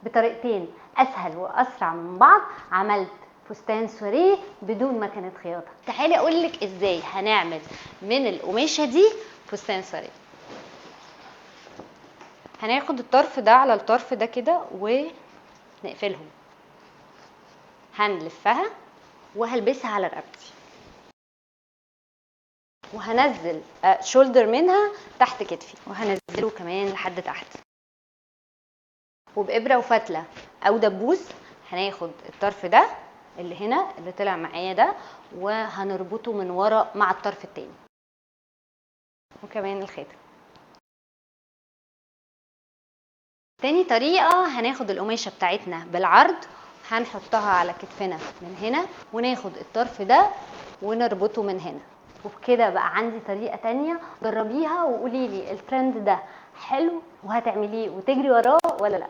بطريقتين اسهل واسرع من بعض، عملت فستان سوريه بدون مكنه خياطه. تعالي اقول لك ازاي هنعمل من القماشه دي فستان سوريه. هناخد الطرف ده على الطرف ده كده ونقفلهم، هنلفها وهلبسها على رقبتي، وهنزل شولدر منها تحت كتفي، وهنزله كمان لحد تحت. وبإبرة وفتلة أو دبوس هناخد الطرف ده اللي هنا اللي طلع معايا ده، وهنربطه من ورا مع الطرف التاني، وكمان الخاتم. تاني طريقة، هناخد القماشة بتاعتنا بالعرض، هنحطها على كتفنا من هنا، وناخد الطرف ده ونربطه من هنا. وبكده بقى عندي طريقة تانية، جربيها وقوليلي الترند ده حلو وهتعمليه وتجري وراه ولا لا.